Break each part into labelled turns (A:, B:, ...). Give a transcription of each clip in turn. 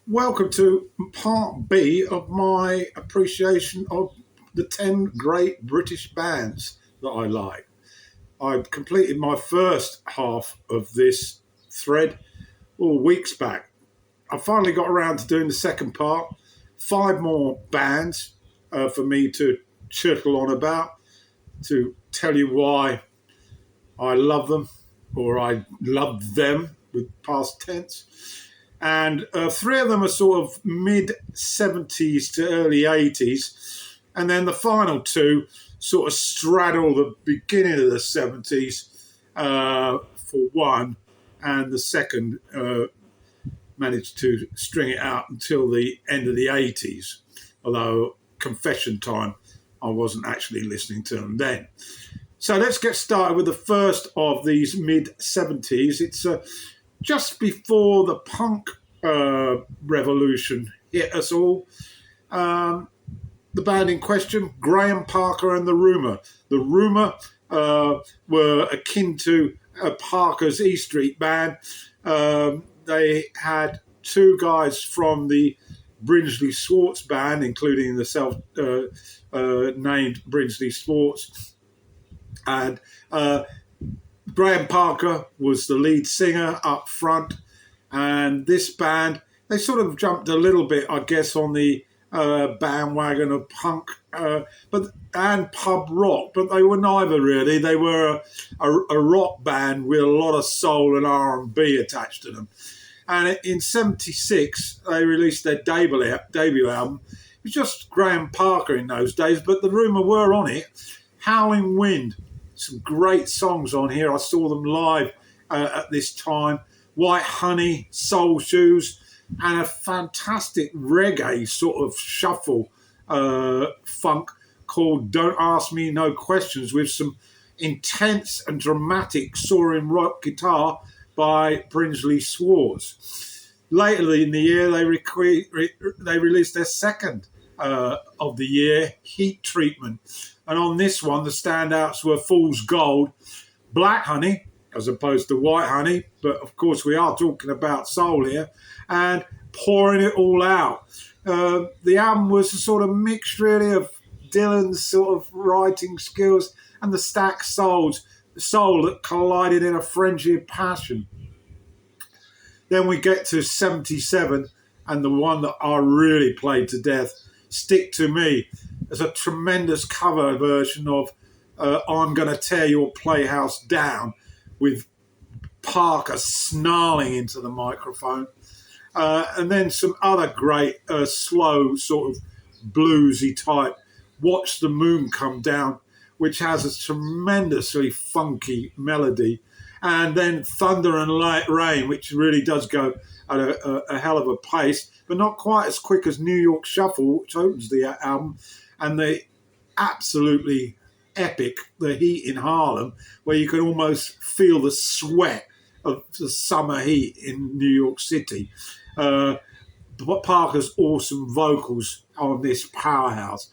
A: Welcome to part B of my appreciation of the 10 great British bands that I like. I completed my first half of this thread weeks back. I finally got around to doing the second part. 5 more bands for me to chittle on about, to tell you why I love them or I loved them with past tense. And 3 of them are sort of mid-70s to early 80s. And then the final 2 sort of straddle the beginning of the 70s for one. And the second managed to string it out until the end of the 80s. Although, confession time, I wasn't actually listening to them then. So let's get started with the first of these mid-70s. It's just before the punk revolution hit us all. The band in question, Graham Parker and the Rumour. The Rumour were akin to Parker's E Street band. They had 2 guys from the Brinsley Schwartz band, including the self-named Brinsley Schwartz. And Graham Parker was the lead singer up front, and this band, they sort of jumped a little bit, I guess, on the bandwagon of punk and pub rock, but they were neither really. They were a rock band with a lot of soul and R&B attached to them. And in '76, they released their debut album. It was just Graham Parker in those days, but the Rumour were on it. Howling Wind. Some great songs on here. I saw them live at this time. White Honey, Soul Shoes, and a fantastic reggae sort of shuffle funk called Don't Ask Me No Questions, with some intense and dramatic soaring rock guitar by Brinsley Schwartz. Later in the year, they released their second of the year, Heat Treatment. And on this one, the standouts were Fool's Gold, Black Honey, as opposed to White Honey, but of course we are talking about soul here, and Pouring It All Out. The album was a sort of mix, really, of Dylan's sort of writing skills and the Stax soul that collided in a frenzy of passion. Then we get to 77, and the one that I really played to death, Stick to Me. There's a tremendous cover version of I'm Gonna Tear Your Playhouse Down, with Parker snarling into the microphone. And then some other great slow sort of bluesy type, Watch the Moon Come Down, which has a tremendously funky melody. And then Thunder and Rain, which really does go at a hell of a pace, but not quite as quick as New York Shuffle, which opens the album, and the absolutely epic The Heat in Harlem, where you can almost feel the sweat of the summer heat in New York City. Parker's awesome vocals on this powerhouse.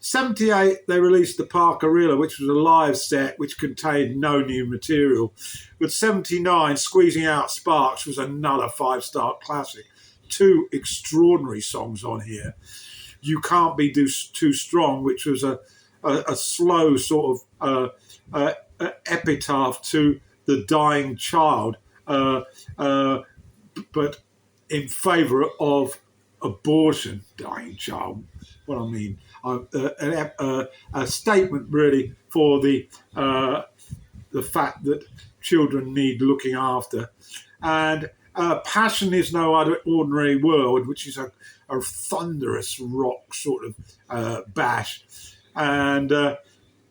A: 78, they released the Parkerilla, which was a live set which contained no new material. With 79, Squeezing Out Sparks was another 5-star classic. 2 extraordinary songs on here. You Can't Be Too Strong, which was a slow sort of epitaph to the dying child, but in favour of abortion. Dying child, what I mean. A statement really for the fact that children need looking after. And Passion Is No Other Ordinary World, which is a thunderous rock sort of bash. And the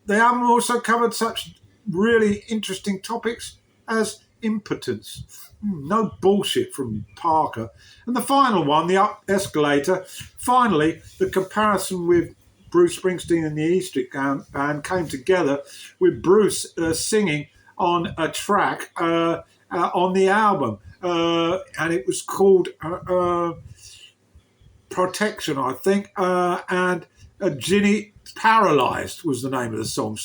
A: album also covered such really interesting topics as impotence. No bullshit from Parker. And the final one, The Up Escalator, finally, the comparison with Bruce Springsteen and the E Street Band came together with Bruce singing on a track on the album. And it was called Protection, I think. And Ginny Paralysed was the name of the song,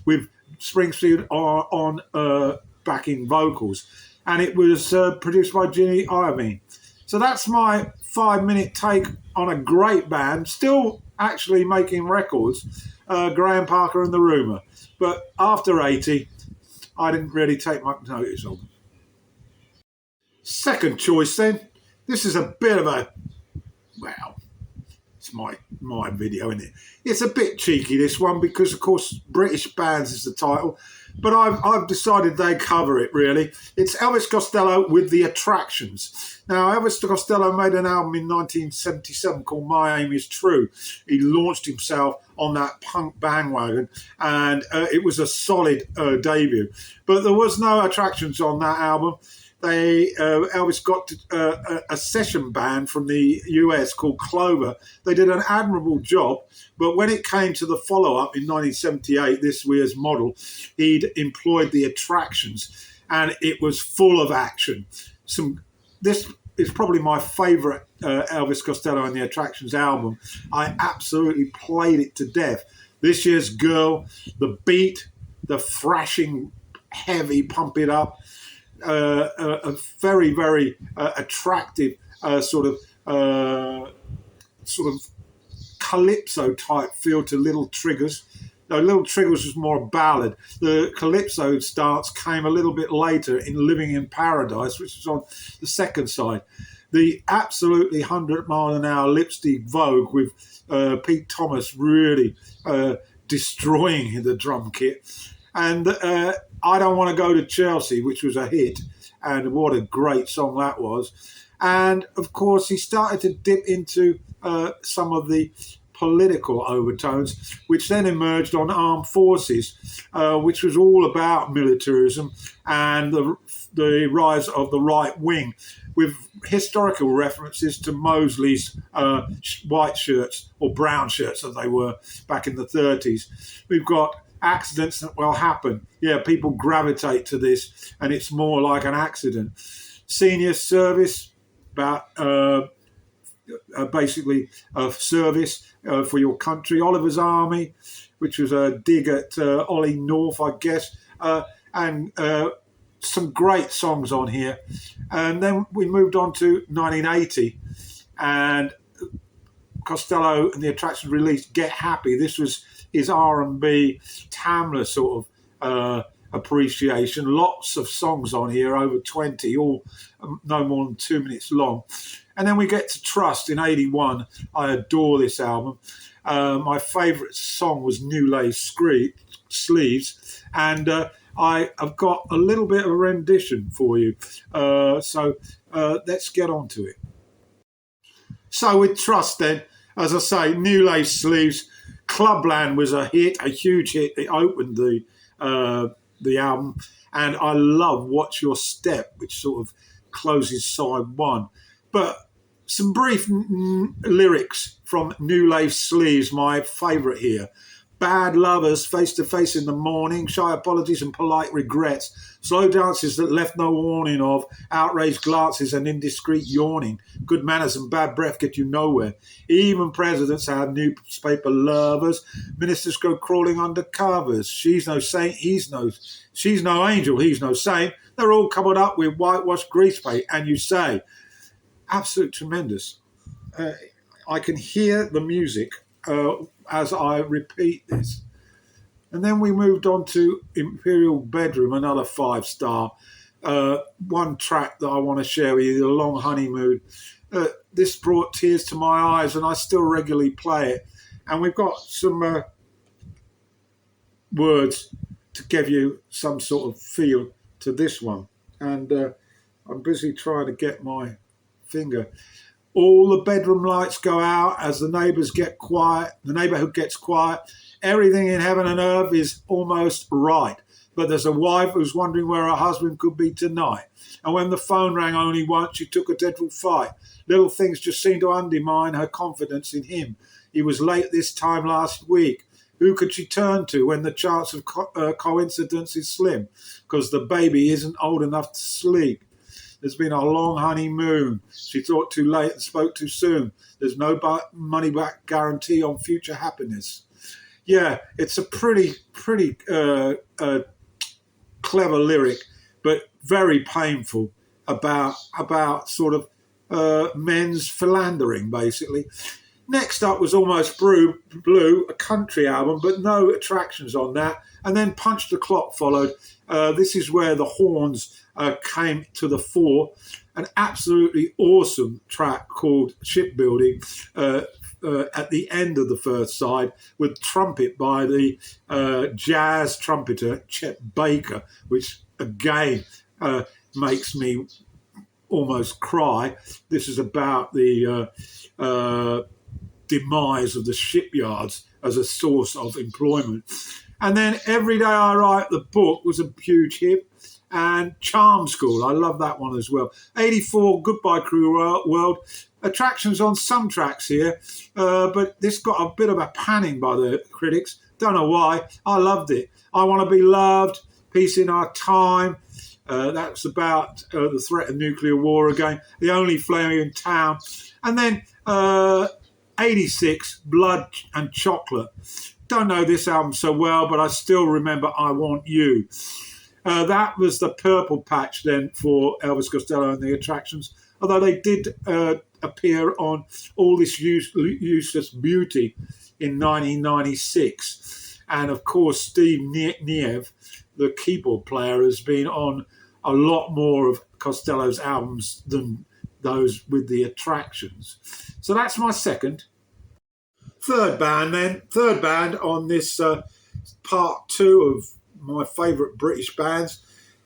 A: with Springsteen on backing vocals. And it was produced by Ginny Iovine. So that's my 5-minute take on a great band, still actually making records, Graham Parker and the Rumour. But after 80, I didn't really take much notice of them. Second choice then. This is a bit of a, well, it's my video, isn't it? It's a bit cheeky, this one, because of course British Bands is the title, but I've decided they cover it, really. It's Elvis Costello with The Attractions. Now, Elvis Costello made an album in 1977 called My Aim Is True. He launched himself on that punk bandwagon, and it was a solid debut. But there was no Attractions on that album. Elvis got a session band from the US called Clover. They did an admirable job, but when it came to the follow-up in 1978, this year's model, he'd employed the Attractions, and it was full of action. This is probably my favourite Elvis Costello and the Attractions album. I absolutely played it to death. This year's Girl, the beat, the thrashing, heavy, pump it up, a very, very attractive sort of calypso type feel to Little Triggers. No, Little Triggers was more a ballad. The calypso stance came a little bit later in Living in Paradise, which is on the second side. The absolutely 100-mile-an-hour lipstick Vogue with Pete Thomas really destroying the drum kit. And I Don't Want to Go to Chelsea, which was a hit, and what a great song that was. And, of course, he started to dip into some of the political overtones, which then emerged on Armed Forces, which was all about militarism and the rise of the right wing, with historical references to Mosley's white shirts, or brown shirts as they were back in the 30s. We've got accidents that will happen. Yeah, people gravitate to this, and it's more like an accident. Senior Service, about basically a service for your country. Oliver's Army, which was a dig at Ollie North, I guess, and some great songs on here. And then we moved on to 1980, and Costello and the Attractions released Get Happy. This was his R&B Tamla sort of appreciation. Lots of songs on here, over 20, all no more than 2 minutes long. And then we get to Trust in 81. I adore this album. My favourite song was New Lace Sleeves, and I've got a little bit of a rendition for you. So let's get on to it. So with Trust then, as I say, New Lace Sleeves, Clubland was a hit, a huge hit. It opened the album, and I love Watch Your Step, which sort of closes side one. But some brief lyrics from New Lace Sleeves, my favourite here. Bad lovers, face to face in the morning, shy apologies and polite regrets, slow dances that left no warning of, outraged glances and indiscreet yawning, good manners and bad breath get you nowhere. Even presidents have newspaper lovers, ministers go crawling under covers. She's no saint, she's no angel, he's no saint. They're all covered up with whitewashed grease paint, and you say, absolute tremendous. I can hear the music as I repeat this. And then we moved on to Imperial Bedroom, another 5-star. One track that I want to share with you, The Long Honeymoon. This brought tears to my eyes, and I still regularly play it. And we've got some words to give you some sort of feel to this one. And I'm busy trying to get my finger. All the bedroom lights go out as the neighbours get quiet. The neighbourhood gets quiet. Everything in heaven and earth is almost right. But there's a wife who's wondering where her husband could be tonight. And when the phone rang only once, she took a dreadful fight. Little things just seemed to undermine her confidence in him. He was late this time last week. Who could she turn to when the chance of coincidence is slim? Because the baby isn't old enough to sleep. There's been a long honeymoon. She thought too late and spoke too soon. There's no money-back guarantee on future happiness. Yeah, it's a pretty clever lyric, but very painful about sort of men's philandering, basically. Next up was Almost Blue, a country album, but no Attractions on that. And then Punch the Clock followed. This is where the horns came to the fore. An absolutely awesome track called Shipbuilding at the end of the first side, with trumpet by the jazz trumpeter Chet Baker, which again makes me almost cry. This is about the demise of the shipyards as a source of employment. And then Every Day I Write the Book was a huge hit, and Charm School, I love that one as well. 84, Goodbye Cruel World. Attractions on some tracks here, but this got a bit of a panning by the critics. Don't know why. I loved it. I Want to Be Loved, Peace in Our Time. That's about the threat of nuclear war again. The Only Flame in Town. And then 86, Blood and Chocolate. Don't know this album so well, but I still remember I Want You. That was the purple patch then for Elvis Costello and the Attractions, although they did appear on All This Useless Beauty in 1996. And of course, Steve Niev, the keyboard player, has been on a lot more of Costello's albums than those with the Attractions. So that's my second. Third band on this part two of my favourite British bands,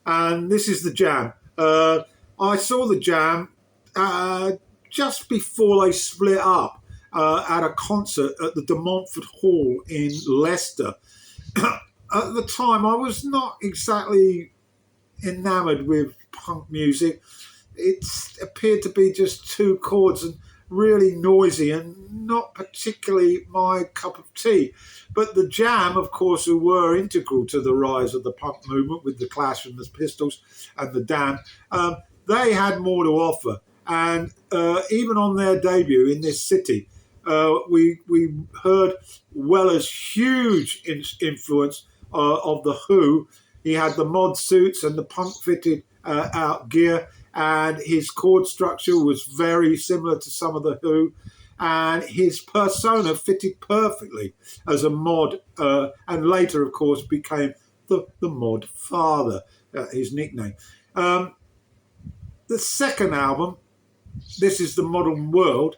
A: and this is the Jam. I saw the Jam just before they split up at a concert at the De Montfort Hall in Leicester. At the time, I was not exactly enamoured with punk music. It appeared to be just two chords and really noisy and not particularly my cup of tea. But the Jam, of course, who were integral to the rise of the punk movement with the Clash and the Pistols and the Damned, they had more to offer. And even on their debut in this city, we heard Weller's huge influence of The Who. He had the mod suits and the punk-fitted out gear, and his chord structure was very similar to some of The Who, and his persona fitted perfectly as a mod, and later, of course, became the Mod Father, his nickname. The second album, This Is the Modern World,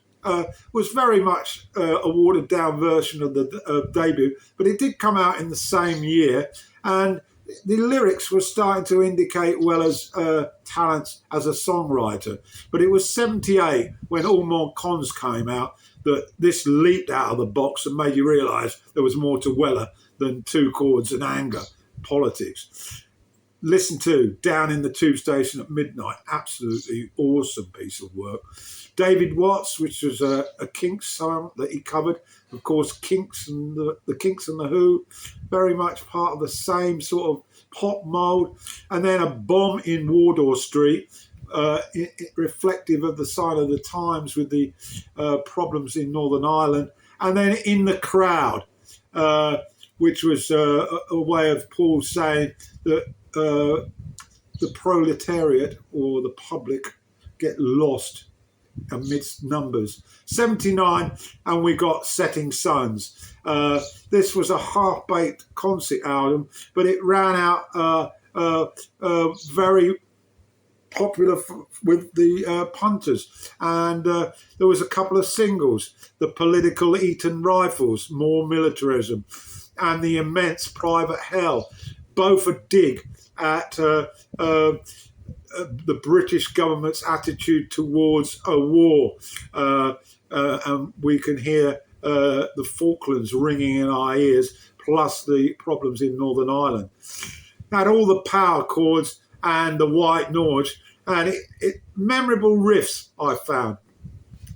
A: was very much a watered-down version of the debut, but it did come out in the same year, and the lyrics were starting to indicate Weller's talents as a songwriter. But it was 78 when All More Cons came out that this leaped out of the box and made you realise there was more to Weller than two chords and anger politics. Listen to Down in the Tube Station at Midnight. Absolutely awesome piece of work. David Watts, which was a Kinks song that he covered. Of course, Kinks and the Kinks and the Who, very much part of the same sort of pop mould. And then A Bomb in Wardour Street, reflective of the sign of the times with the problems in Northern Ireland. And then In the Crowd, which was a way of Paul saying that the proletariat or the public get lost amidst numbers. 79, and we got Setting Suns. This was a half-baked concert album, but it ran out very popular with the punters, and there was a couple of singles: The Political Eton Rifles, More Militarism, and The Immense Private Hell, both a dig at the British government's attitude towards a war, and we can hear the Falklands ringing in our ears, plus the problems in Northern Ireland. Had all the power chords and the white noise, and memorable riffs I found.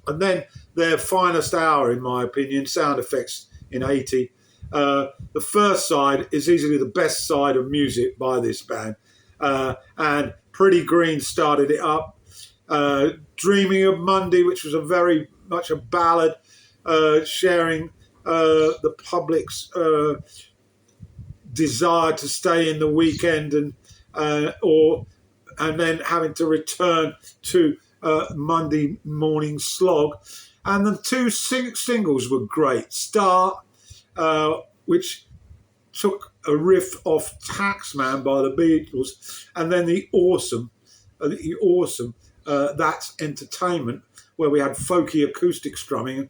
A: And then their finest hour, in my opinion, Sound Effects in 80. The first side is easily the best side of music by this band, and Pretty Green started it up. Dreaming of Monday, which was a very much a ballad, sharing the public's desire to stay in the weekend and then having to return to Monday morning slog. And the two singles were great. Start, which took a riff off Taxman by the Beatles, and then the awesome That's Entertainment, where we had folky acoustic strumming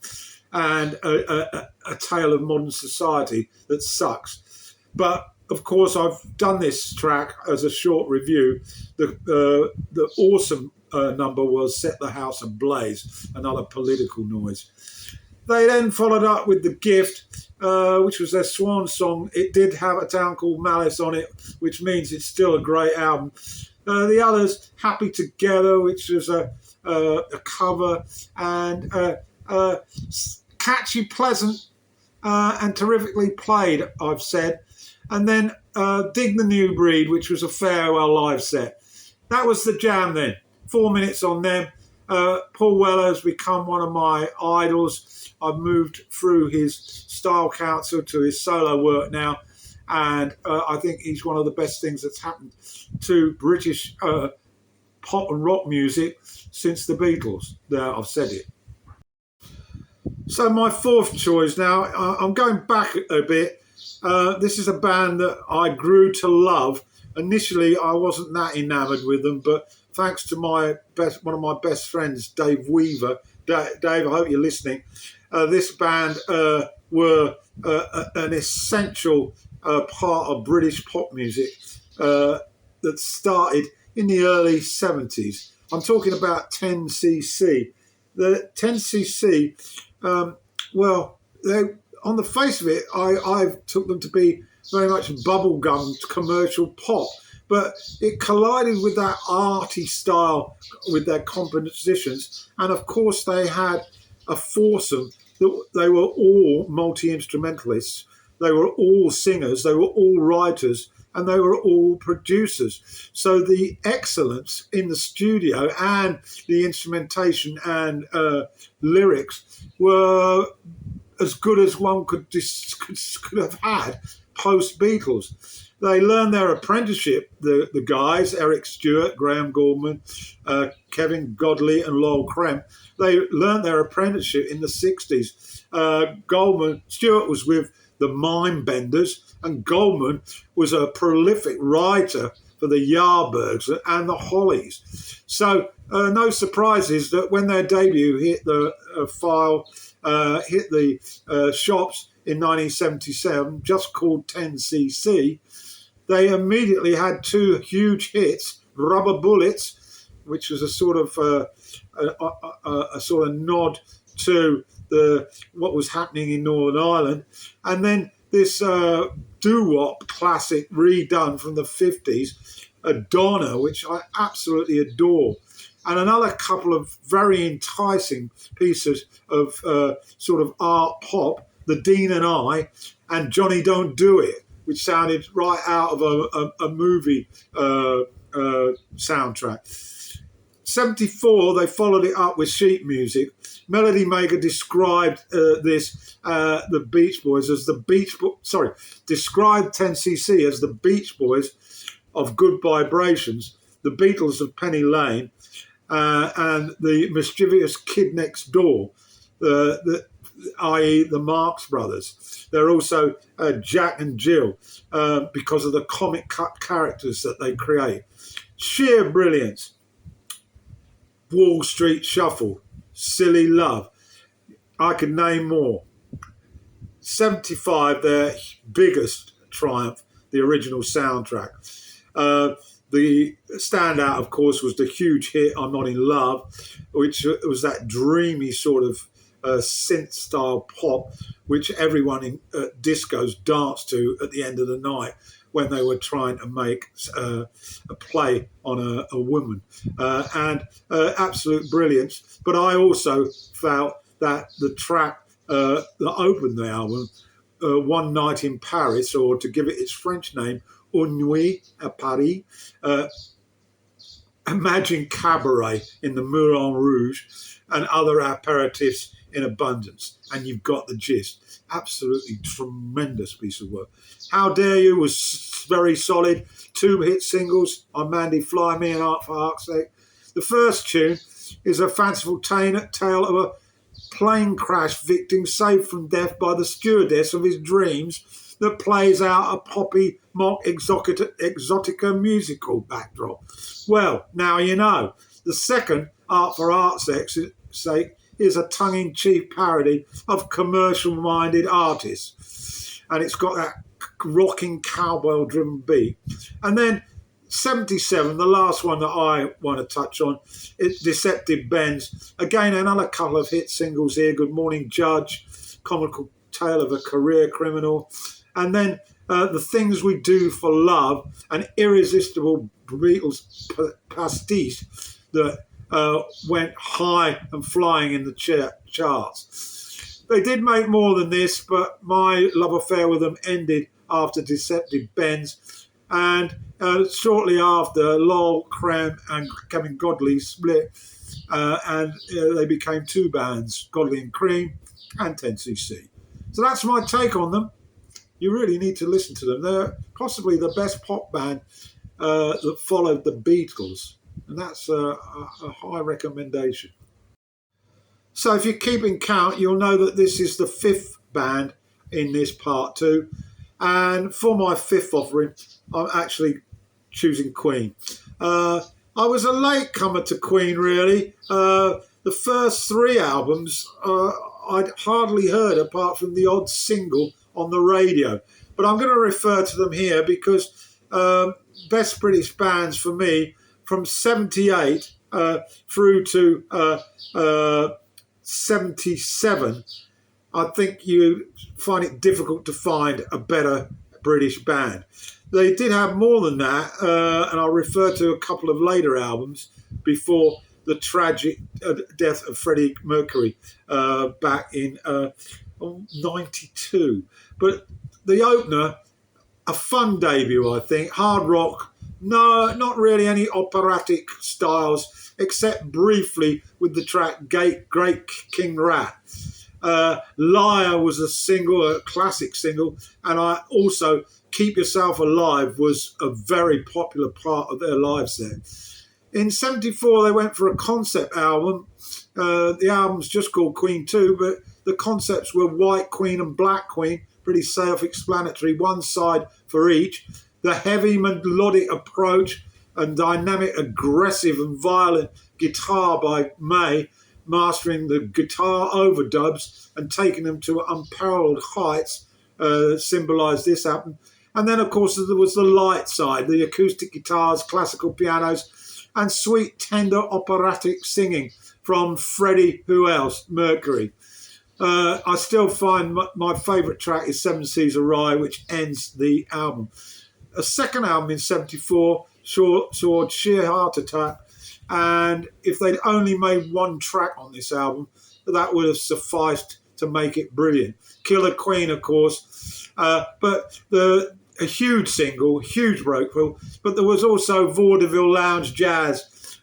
A: and a tale of modern society that sucks. But of course, I've done this track as a short review. The awesome number was Set the House Ablaze, another political noise. They then followed up with The Gift, which was their swan song. It did have A Town Called Malice on it, which means it's still a great album. The others, Happy Together, which was a cover, and catchy, pleasant, and terrifically played, I've said. And then Dig the New Breed, which was a farewell live set. That was the jam then. 4 minutes on them. Paul Weller has become one of my idols. I've moved through his style council to his solo work now, and I think he's one of the best things that's happened to British pop and rock music since the Beatles. There, I've said it. So my fourth choice now, I'm going back a bit. This is a band that I grew to love. Initially, I wasn't that enamoured with them, but thanks to one of my best friends, Dave Weaver. Dave, I hope you're listening. This band were an essential part of British pop music that started in the early 70s. I'm talking about 10cc. The 10cc, well, on the face of it, I took them to be very much bubblegum commercial pop, but it collided with that arty style with their compositions. And of course, they had a foursome. They were all multi-instrumentalists. They were all singers. They were all writers. And they were all producers. So the excellence in the studio and the instrumentation and lyrics were as good as one could have had post-Beatles. They learned their apprenticeship, the guys, Eric Stewart, Graham Gouldman, Kevin Godley and Lowell Krem. They learned their apprenticeship in the 60s. Stewart was with the Mindbenders, and Goldman was a prolific writer for the Yardbirds and the Hollies. So no surprises that when their debut hit the shops in 1977, just called 10cc, they immediately had two huge hits: Rubber Bullets, which was a sort of nod to what was happening in Northern Ireland, and then this doo-wop classic redone from the 50s, Donna, which I absolutely adore, and another couple of very enticing pieces of sort of art pop, The Dean and I, and Johnny Don't Do It, which sounded right out of a movie soundtrack. 74, they followed it up with sheet music. Melody Maker described the Beach Boys as described 10cc as the Beach Boys of Good Vibrations, the Beatles of Penny Lane, and the mischievous Kid Next Door, i.e. the Marx Brothers. They're also Jack and Jill because of the comic cut characters that they create. Sheer brilliance. Wall Street Shuffle, Silly Love. I could name more. 75, their biggest triumph, the original soundtrack. The standout, of course, was the huge hit I'm Not in Love, which was that dreamy sort of synth-style pop, which everyone in discos danced to at the end of the night when they were trying to make a play on a woman. And absolute brilliance. But I also felt that the track that opened the album, One Night in Paris, or to give it its French name, Une Nuit à Paris, imagine cabaret in the Moulin Rouge and other aperitifs in abundance, and you've got the gist. Absolutely tremendous piece of work. How Dare You was very solid. 2 hit singles on Mandy Fly Me and Art for Heart's Sake. The first tune is a fanciful tale of a plane crash victim saved from death by the stewardess of his dreams that plays out a poppy mock exotica musical backdrop. Well, now you know. The second, Art for Art's sake, is a tongue-in-cheek parody of commercial-minded artists. And it's got that rocking cowbell-driven beat. And then 77, the last one that I want to touch on, is Deceptive Bends. Again, another couple of hit singles here. Good Morning Judge, Comical Tale of a Career Criminal. And then The Things We Do for Love, an irresistible Beatles pastiche that went high and flying in the charts. They did make more than this, but my love affair with them ended after Deceptive Bends. And shortly after, Lol, Cram and Kevin Godley split, and they became two bands, Godley and Cream and 10cc. So that's my take on them. You really need to listen to them. They're possibly the best pop band that followed the Beatles, and that's a high recommendation. So if you're keeping count, you'll know that this is the fifth band in this part two. And for my fifth offering, I'm actually choosing Queen. I was a latecomer to Queen, really. The first three albums I'd hardly heard apart from the odd single on the radio. But I'm going to refer to them here because best British bands for me from 78 through to 77, I think you find it difficult to find a better British band. They did have more than that, and I'll refer to a couple of later albums before the tragic death of Freddie Mercury back in 92. But the opener, a fun debut, I think. Hard rock, no, not really any operatic styles, except briefly with the track Great King Rat. Liar was a single, a classic single, and I also Keep Yourself Alive was a very popular part of their live set. In 74, they went for a concept album. The album's just called Queen 2, but the concepts were White Queen and Black Queen, pretty self-explanatory, one side for each. The heavy melodic approach and dynamic, aggressive and violent guitar by May, mastering the guitar overdubs and taking them to unparalleled heights, symbolised this album. And then, of course, there was the light side, the acoustic guitars, classical pianos, and sweet, tender operatic singing from Freddie, who else? Mercury. I still find my favourite track is Seven Seas of Rye, which ends the album. A second album in 74 saw Sheer Heart Attack, and if they'd only made one track on this album, that would have sufficed to make it brilliant. Killer Queen, of course, but a huge single, huge breakthrough, but there was also Vaudeville Lounge Jazz,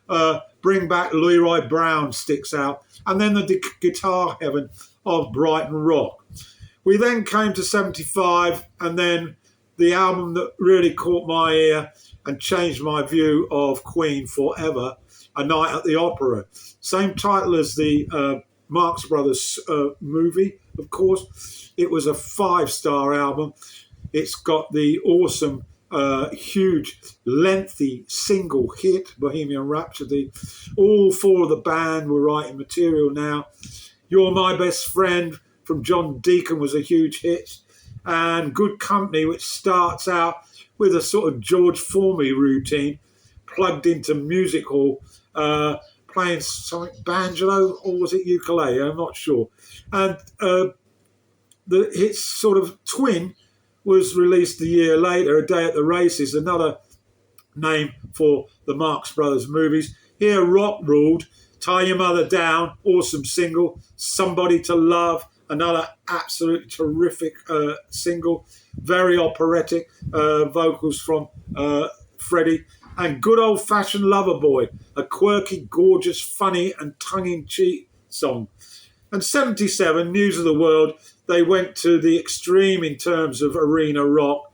A: Bring Back Leroy Brown sticks out, and then the guitar heaven of Brighton Rock. We then came to 75, and then the album that really caught my ear and changed my view of Queen forever, A Night at the Opera. Same title as the Marx Brothers movie, of course. It was a 5-star album. It's got the awesome, huge, lengthy single hit, Bohemian Rhapsody. All four of the band were writing material now. You're My Best Friend from John Deacon was a huge hit. And Good Company, which starts out with a sort of George Formby routine, plugged into music hall, playing something banjo, or was it ukulele? I'm not sure. And the hit's sort of twin was released a year later, A Day at the Races, another name for the Marx Brothers movies. Here, Rock ruled, Tie Your Mother Down, awesome single. Somebody to Love, another absolutely terrific single. Very operatic vocals from Freddie. And Good Old Fashioned Lover Boy, a quirky, gorgeous, funny and tongue-in-cheek song. And 77, News of the World, they went to the extreme in terms of arena rock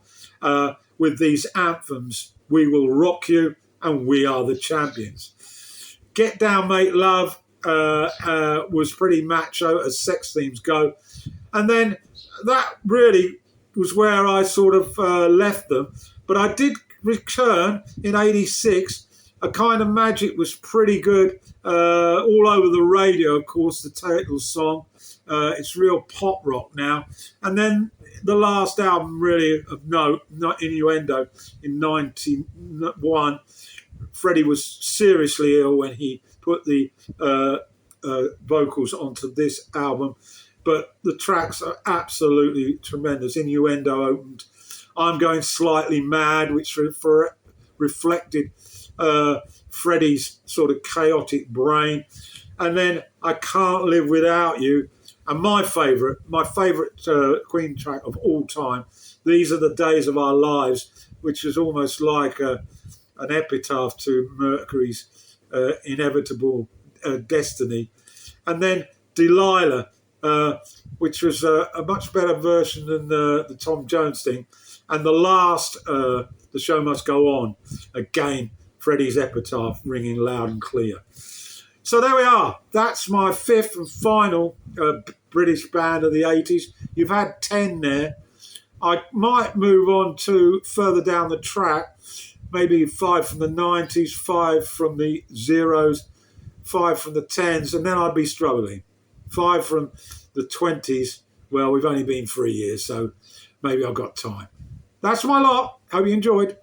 A: with these anthems, We Will Rock You and We Are the Champions. Get Down, Make Love was pretty macho as sex themes go. And then that really was where I sort of left them. But I did return in '86. A Kind of Magic was pretty good. All over the radio, of course, the title song. It's real pop rock now. And then the last album, really, of note, not Innuendo, in '91. Freddie was seriously ill when he put the vocals onto this album. But the tracks are absolutely tremendous. Innuendo opened I'm Going Slightly Mad, which reflected Freddie's sort of chaotic brain. And then I Can't Live Without You. And my favourite Queen track of all time, These Are the Days of Our Lives, which is almost like an epitaph to Mercury's inevitable destiny. And then Delilah, which was a much better version than the Tom Jones thing. And the last, The Show Must Go On, again, Freddie's epitaph ringing loud and clear. So there we are. That's my fifth and final British band of the 80s. You've had 10 there. I might move on to further down the track, maybe 5 from the 90s, 5 from the zeros, 5 from the 10s, and then I'd be struggling. 5 from the 20s, well, we've only been 3 years, so maybe I've got time. That's my lot. Hope you enjoyed.